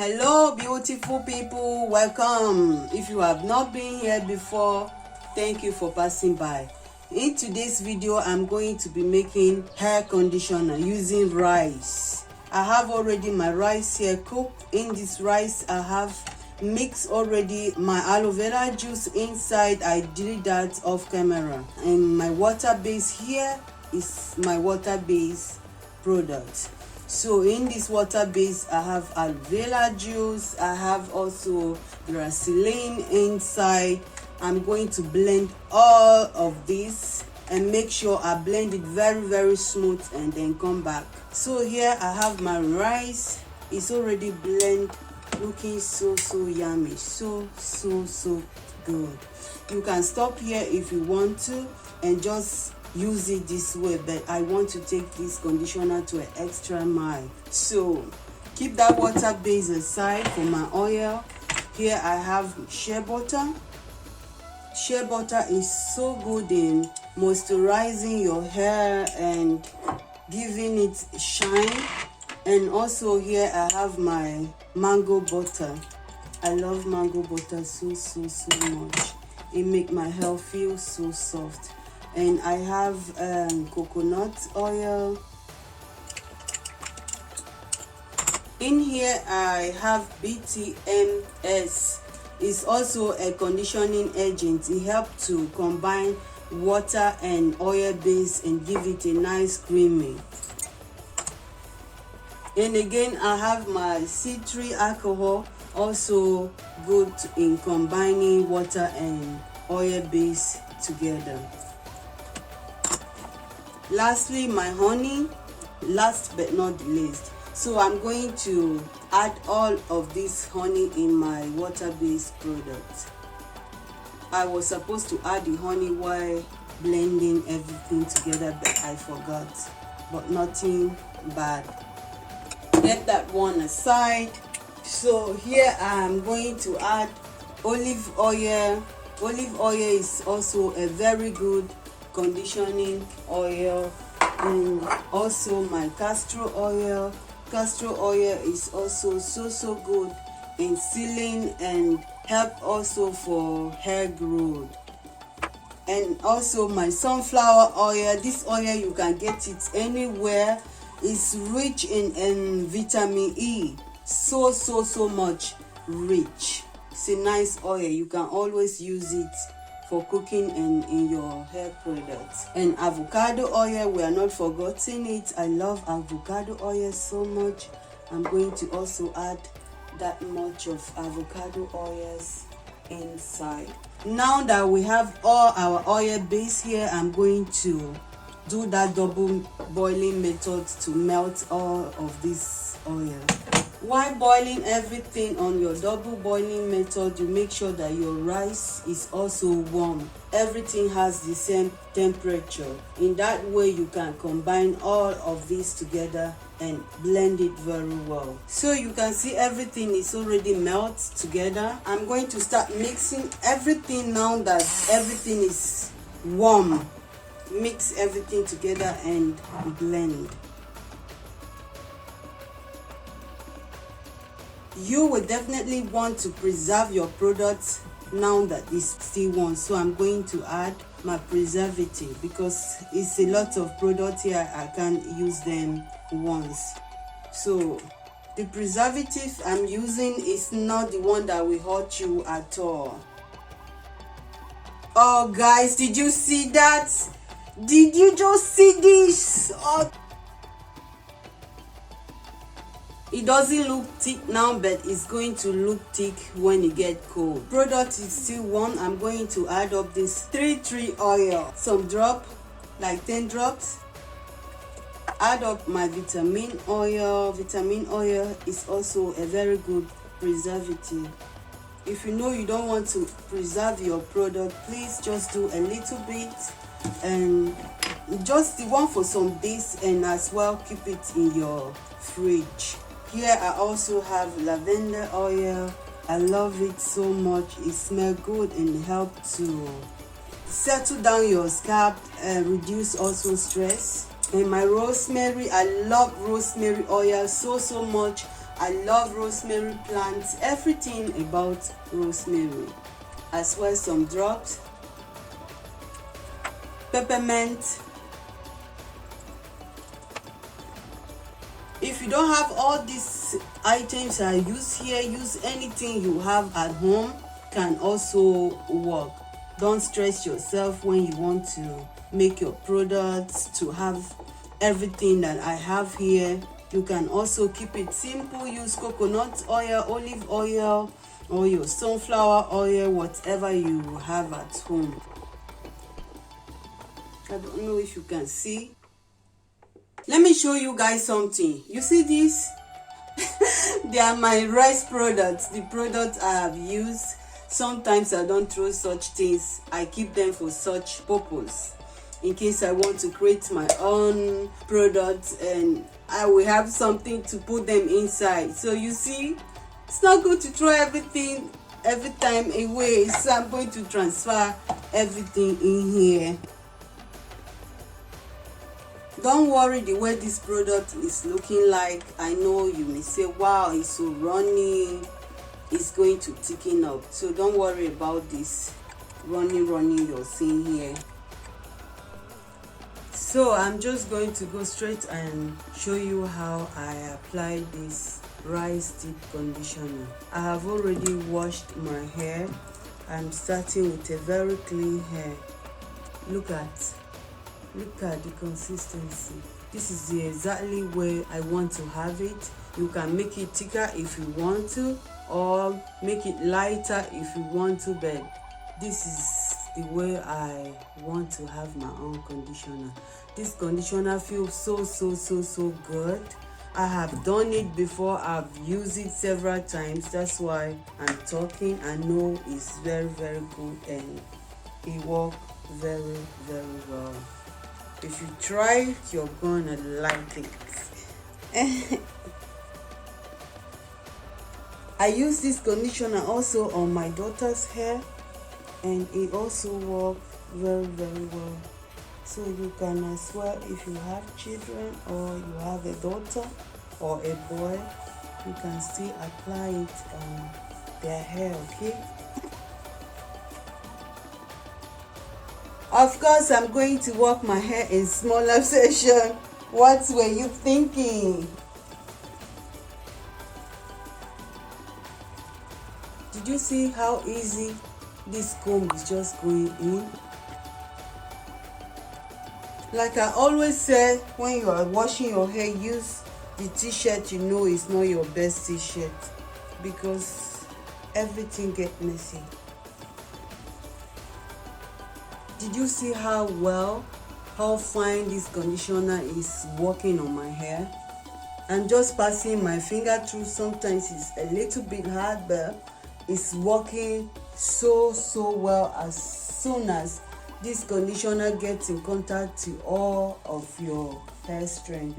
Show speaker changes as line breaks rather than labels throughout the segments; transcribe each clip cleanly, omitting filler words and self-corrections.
Hello beautiful people, welcome. If you have not been here before, thank you for passing by. In today's video, I'm going to be making hair conditioner using rice. I have already my rice here cooked. In this rice, I have mixed already my aloe vera juice inside. I did that off camera. And my water base here is my water base product. So in this water base, I have aloe vera juice. I have also Glycerin inside. I'm going to blend all of this and make sure I blend it very smooth and then come back. So here I have my rice. It's already blended, looking so yummy, so good. You can stop here if you want to and just use it this way, but I want to take this conditioner to an extra mile. So keep that water base aside for my oil. Here I have shea butter. Shea butter is so good in moisturizing your hair and giving it shine. And also here I have my mango butter. I love mango butter so much. It makes my hair feel so soft. And I have coconut oil. In here I have BTMS. It's also a conditioning agent. It helps to combine water and oil base and give it a nice creamy. And again I have my citric alcohol, also good in combining water and oil base together. Lastly, my honey, last but not the least. So I'm going to add all of this honey in my water-based product. I was supposed to add the honey while blending everything together, but I forgot. But nothing bad. Get that one aside. So here I'm going to add olive oil. Olive oil is also a very good conditioning oil, and also my castor oil. Castor oil is also so good in sealing and help also for hair growth. And also my sunflower oil. This oil you can get it anywhere. It's rich in vitamin E, so much rich. It's a nice oil. You can always use it for cooking and in your hair products. And avocado oil, we are not forgetting it. I love avocado oil so much. I'm going to also add that much of avocado oils inside. Now that we have all our oil base here, I'm going to do that double boiling method to melt all of this oil. While boiling everything on your double boiling method, you make sure that your rice is also warm. Everything has the same temperature. In that way, you can combine all of this together and blend it very well. So you can see everything is already melted together. I'm going to start mixing everything now that everything is warm. Mix everything together and blend. You will definitely want to preserve your products now that it's still warm. So I'm going to add my preservative because it's a lot of product here. I can't use them once. So the preservative I'm using is not the one that will hurt you at all. Oh guys, did you see that? Did you just see this? Oh. It doesn't look thick now, but it's going to look thick when it gets cold. Product is still warm. I'm going to add up this tree oil, some drop, like 10 drops. Add up my vitamin oil. Vitamin oil is also a very good preservative. If you know you don't want to preserve your product, please just do a little bit and just the one for some days, and as well keep it in your fridge. Here I also have lavender oil. I love it so much. It smells good and helps to settle down your scalp and reduce also stress. And my rosemary, I love rosemary oil so much. I love rosemary plants, everything about rosemary, as well as some drops, peppermint. If you don't have all these items I use here, use anything you have at home, can also work. Don't stress yourself when you want to make your products to have everything that I have here. You can also keep it simple, use coconut oil, olive oil, or your sunflower oil, whatever you have at home. I don't know if you can see. Let me show you guys something. You see this? They are my rice products, the products I have used. Sometimes I don't throw such things. I keep them for such purpose, in case I want to create my own products and I will have something to put them inside. So you see, it's not good to throw everything every time away. So I'm going to transfer everything in here. Don't worry the way this product is looking like. I know you may say, wow, it's so runny, it's going to thicken up. So don't worry about this runny you're seeing here. So I'm just going to go straight and show you how I apply this rice deep conditioner. I have already washed my hair. I'm starting with a very clean hair. Look at the consistency. This is the exactly way I want to have it. You can make it thicker if you want to, or make it lighter if you want to, but this is the way I want to have my own conditioner. This conditioner feels so good. I have done it before. I've used it several times. That's why I'm talking. I know it's very good and it works very well. If you try, you're gonna like it. I use this conditioner also on my daughter's hair, and it also works very well. So you can as well, if you have children or you have a daughter or a boy, you can still apply it on their hair, okay? Of course, I'm going to work my hair in smaller section. What were you thinking? Did you see how easy this comb is just going in? Like I always say, when you are washing your hair, use the t-shirt you know is not your best t-shirt, because everything gets messy. Did you see how fine this conditioner is working on my hair? I'm just passing my finger through. Sometimes it's a little bit hard, but it's working so well. As soon as this conditioner gets in contact to all of your hair strand.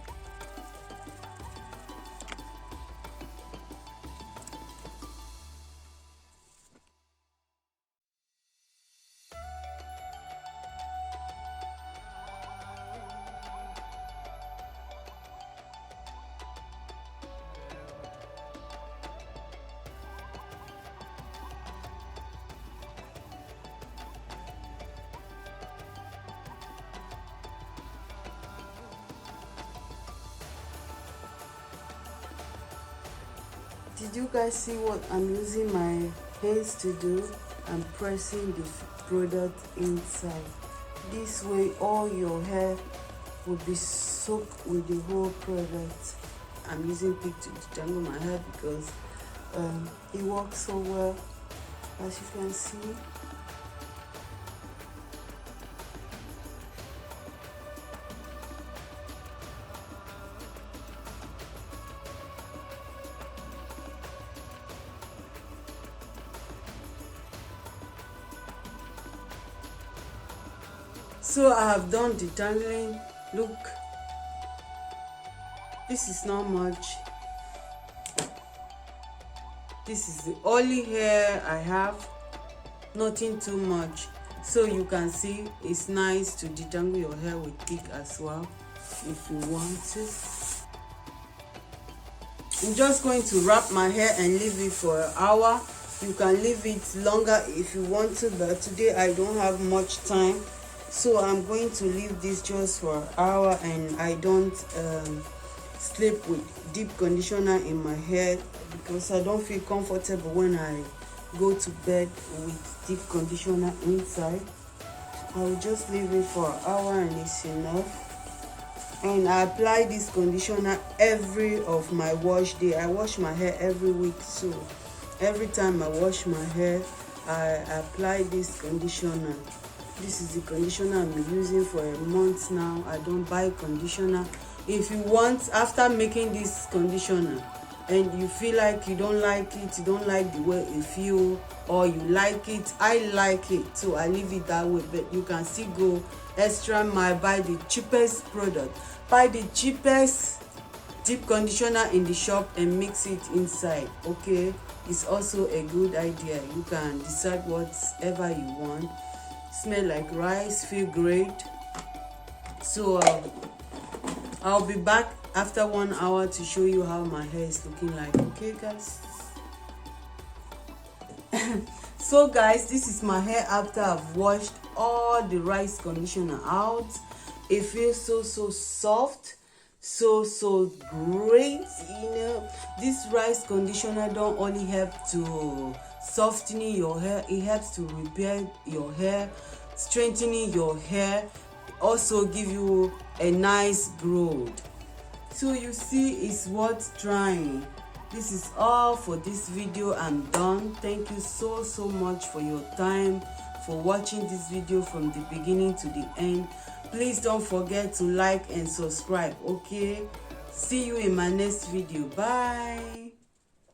Did you guys see what I'm using my hands to do? I'm pressing the product inside. This way all your hair will be soaked with the whole product. I'm using pick to detangle my hair because it works so well, as you can see. So I have done detangling. Look, this is not much. This is the only hair I have, nothing too much. So you can see it's nice to detangle your hair with thick as well if you want to. I'm just going to wrap my hair and leave it for an hour. You can leave it longer if you want to, but today I don't have much time, so I'm going to leave this just for an hour. And I don't sleep with deep conditioner in my hair because I don't feel comfortable when I go to bed with deep conditioner inside. I will just leave it for an hour and it's enough. And I apply this conditioner every of my wash day. I wash my hair every week, so every time I wash my hair I apply this conditioner. This is the conditioner I'm using for a month now. I don't buy conditioner. If you want, after making this conditioner and you feel like you don't like it, you don't like the way it feel, or you like it, I like it, so I leave it that way. But you can still go extra mile, buy the cheapest product, buy the cheapest deep conditioner in the shop and mix it inside. Okay, it's also a good idea. You can decide whatever you want. Smell like rice, feel great. So I'll be back after 1 hour to show you how my hair is looking like. Okay guys. So guys, this is my hair after I've washed all the rice conditioner out. It feels so soft, so great. You know, this rice conditioner don't only help to softening your hair, it helps to repair your hair, strengthening your hair, also give you a nice growth. So you see, it's worth trying. This is all for this video. I'm done. Thank you so much for your time, for watching this video from the beginning to the end. Please don't forget to like and subscribe. Okay, see you in my next video. Bye.